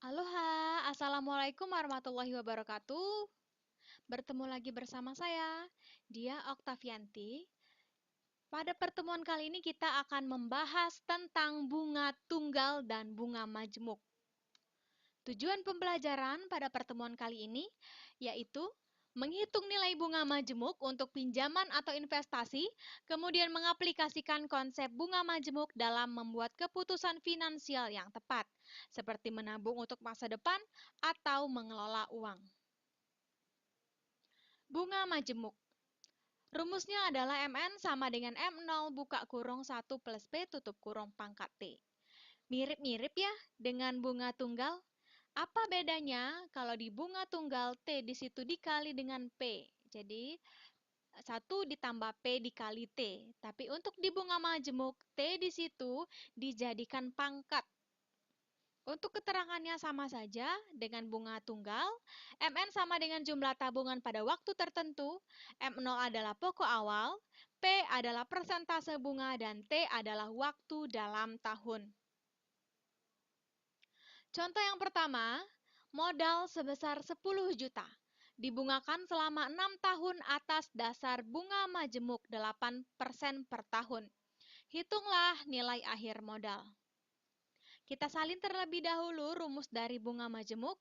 Aloha, Assalamualaikum warahmatullahi wabarakatuh. Bertemu lagi bersama saya, Dia Oktavianti. Pada pertemuan kali ini kita akan membahas tentang bunga tunggal dan bunga majemuk. Tujuan pembelajaran pada pertemuan kali ini yaitu menghitung nilai bunga majemuk untuk pinjaman atau investasi, kemudian mengaplikasikan konsep bunga majemuk dalam membuat keputusan finansial yang tepat, seperti menabung untuk masa depan atau mengelola uang. Bunga majemuk. Rumusnya adalah MN sama dengan M0 buka kurung 1 plus P tutup kurung pangkat T. Mirip-mirip ya dengan bunga tunggal. Apa bedanya kalau di bunga tunggal T di situ dikali dengan P? Jadi 1 ditambah P dikali T. Tapi untuk di bunga majemuk, T di situ dijadikan pangkat. Untuk keterangannya sama saja dengan bunga tunggal, MN sama dengan jumlah tabungan pada waktu tertentu, M0 adalah pokok awal, P adalah persentase bunga, dan T adalah waktu dalam tahun. Contoh yang pertama, modal sebesar 10 juta, dibungakan selama 6 tahun atas dasar bunga majemuk 8% per tahun. Hitunglah nilai akhir modal. Kita salin terlebih dahulu rumus dari bunga majemuk.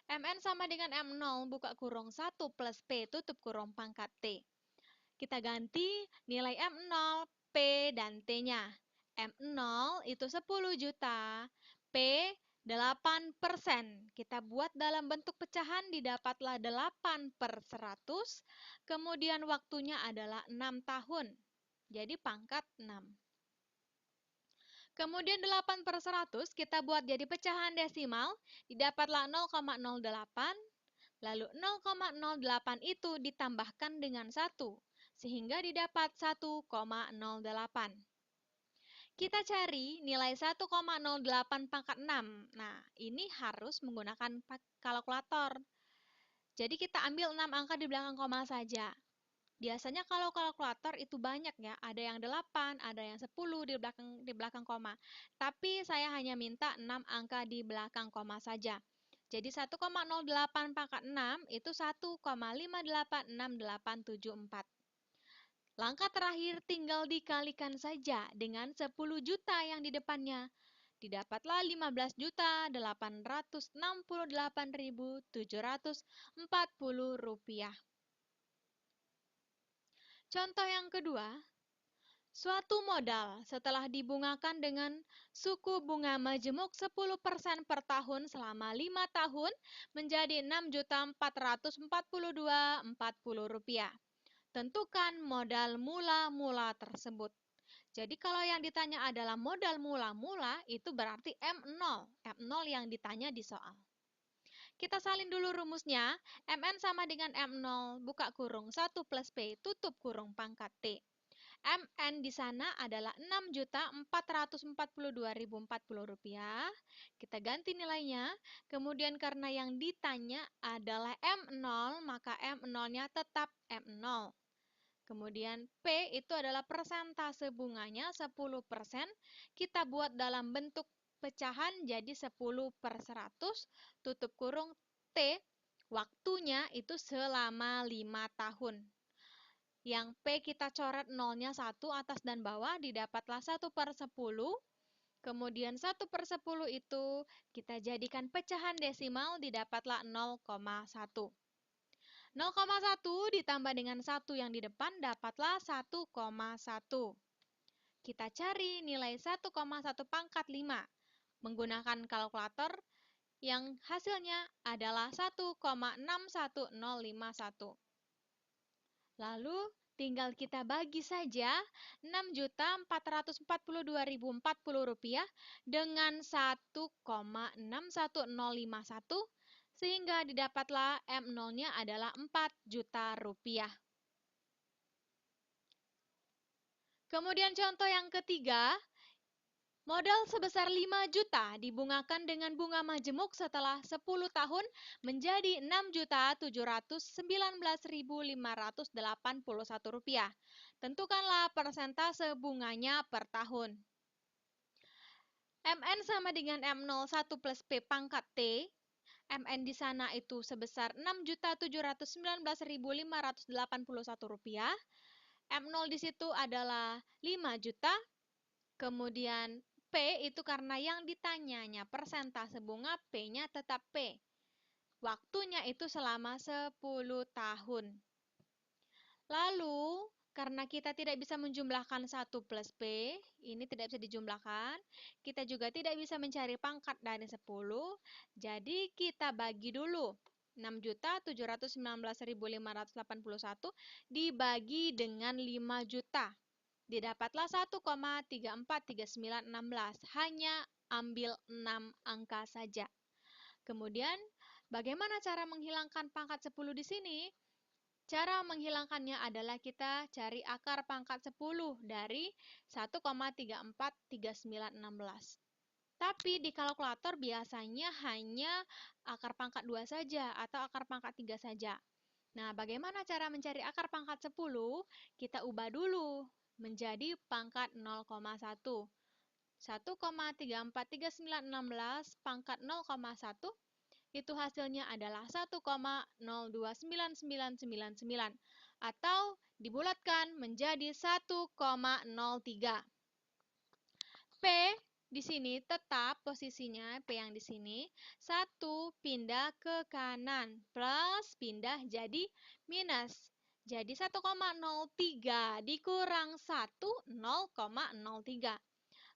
MN sama dengan M0 buka kurung 1 plus P tutup kurung pangkat T. Kita ganti nilai M0, P, dan T-nya. M0 itu 10 juta, P 8%. Kita buat dalam bentuk pecahan didapatlah 8 per 100, kemudian waktunya adalah 6 tahun. Jadi pangkat 6. Kemudian 8 per 100 kita buat jadi pecahan desimal, didapatlah 0,08, lalu 0,08 itu ditambahkan dengan 1, sehingga didapat 1,08. Kita cari nilai 1,08 pangkat 6. Nah, ini harus menggunakan kalkulator. Jadi kita ambil 6 angka di belakang koma saja. Biasanya kalau kalkulator itu banyak ya, ada yang 8, ada yang 10 di belakang koma. Tapi saya hanya minta 6 angka di belakang koma saja. Jadi 1,08 pangkat 6 itu 1,586874. Langkah terakhir tinggal dikalikan saja dengan 10 juta yang di depannya. Didapatlah 15.868.740 rupiah. Contoh yang kedua, suatu modal setelah dibungakan dengan suku bunga majemuk 10% per tahun selama 5 tahun menjadi Rp6.442.40. Tentukan modal mula-mula tersebut. Jadi kalau yang ditanya adalah modal mula-mula, itu berarti M0. M0 yang ditanya di soal. Kita salin dulu rumusnya. MN sama dengan M0, buka kurung 1 plus P, tutup kurung pangkat T. MN di sana adalah Rp6.442.040. Kita ganti nilainya. Kemudian karena yang ditanya adalah M0, maka M0-nya tetap M0. Kemudian P itu adalah persentase bunganya 10%. Kita buat dalam bentuk pecahan jadi 10 per 100, tutup kurung T, waktunya itu selama 5 tahun. Yang P kita coret nolnya 1 atas dan bawah, didapatlah 1 per 10. Kemudian 1 per 10 itu kita jadikan pecahan desimal, didapatlah 0,1. 0,1 ditambah dengan 1 yang di depan dapatlah 1,1. Kita cari nilai 1,1 pangkat 5 menggunakan kalkulator yang hasilnya adalah 1,61051. Lalu tinggal kita bagi saja 6.442.040 rupiah dengan 1,61051 sehingga didapatlah M0-nya adalah 4 juta rupiah. Kemudian contoh yang ketiga, modal sebesar 5 juta dibungakan dengan bunga majemuk setelah 10 tahun menjadi Rp6.719.581. Tentukanlah persentase bunganya per tahun. Mn sama dengan M01 plus P pangkat T. Mn di sana itu sebesar Rp6.719.581. M0 di situ adalah 5 juta. Kemudian P itu karena yang ditanyanya persentase bunga, P-nya tetap P. Waktunya itu selama 10 tahun. Lalu, karena kita tidak bisa menjumlahkan 1 plus P, ini tidak bisa dijumlahkan, kita juga tidak bisa mencari pangkat dari 10, jadi kita bagi dulu. 6.719.581 dibagi dengan 5 juta. Didapatlah 1,343916. Hanya ambil 6 angka saja. Kemudian, bagaimana cara menghilangkan pangkat 10 di sini? Cara menghilangkannya adalah kita cari akar pangkat 10 dari 1,343916. Tapi di kalkulator biasanya hanya akar pangkat 2 saja atau akar pangkat 3 saja. Nah, bagaimana cara mencari akar pangkat 10? Kita ubah dulu menjadi pangkat 0,1. 1,343916 pangkat 0,1 itu hasilnya adalah 1,029999 atau dibulatkan menjadi 1,03. P di sini tetap posisinya P yang di sini 1 pindah ke kanan plus pindah jadi minus. Jadi 1,03 dikurang 1, 0,03.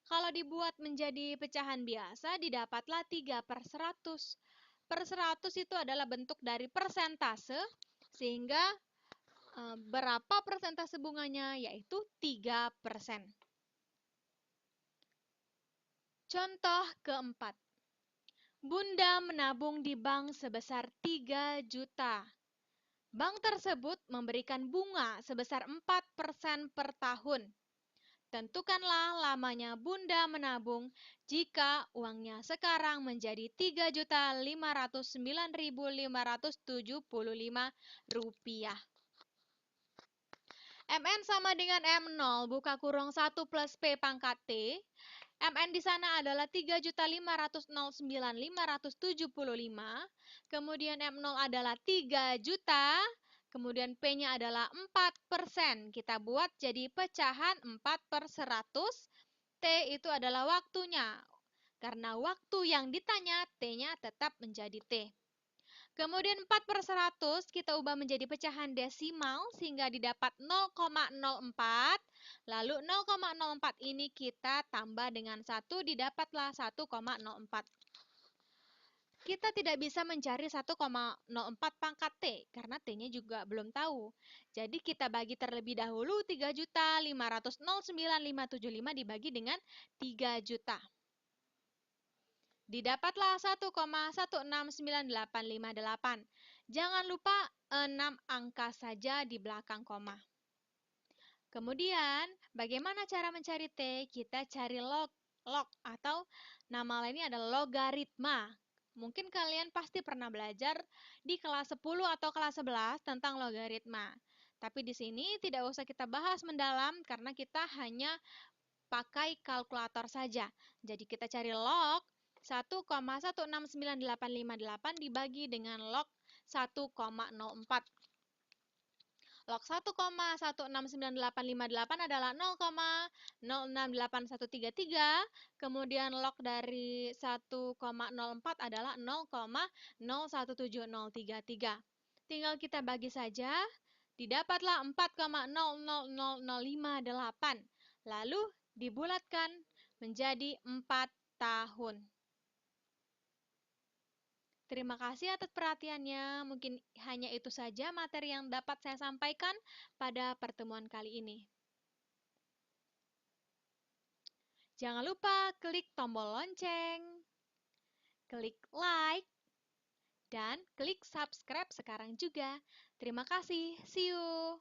Kalau dibuat menjadi pecahan biasa, didapatlah 3/100. Per 100 itu adalah bentuk dari persentase, sehingga berapa persentase bunganya? Yaitu 3%. Contoh keempat. Bunda menabung di bank sebesar 3 juta. Bank tersebut memberikan bunga sebesar 4% per tahun. Tentukanlah lamanya Bunda menabung jika uangnya sekarang menjadi Rp3.509.575. Mn sama dengan M0 buka kurung 1 plus P pangkat T. Mn di sana adalah 3.509.575. Kemudian M0 adalah 3 juta. Kemudian P-nya adalah 4%. Kita buat jadi pecahan 4/100. T itu adalah waktunya. Karena waktu yang ditanya, T-nya tetap menjadi T. Kemudian 4/100 kita ubah menjadi pecahan desimal sehingga didapat 0,04. Lalu 0,04 ini kita tambah dengan 1, didapatlah 1,04. Kita tidak bisa mencari 1,04 pangkat T, karena T-nya juga belum tahu. Jadi kita bagi terlebih dahulu 3.500.9.575 dibagi dengan 3 juta. Didapatlah 1,169858. Jangan lupa 6 angka saja di belakang koma. Kemudian, bagaimana cara mencari T? Kita cari log atau nama lainnya adalah logaritma. Mungkin kalian pasti pernah belajar di kelas 10 atau kelas 11 tentang logaritma. Tapi di sini tidak usah kita bahas mendalam karena kita hanya pakai kalkulator saja. Jadi kita cari log 1,169858 dibagi dengan log 1,04. Log 1,169858 adalah 0,068133. Kemudian log dari 1,04 adalah 0,017033. Tinggal kita bagi saja, didapatlah 4,000058. Lalu dibulatkan menjadi 4 tahun. Terima kasih atas perhatiannya. Mungkin hanya itu saja materi yang dapat saya sampaikan pada pertemuan kali ini. Jangan lupa klik tombol lonceng, klik like, dan klik subscribe sekarang juga. Terima kasih. See you.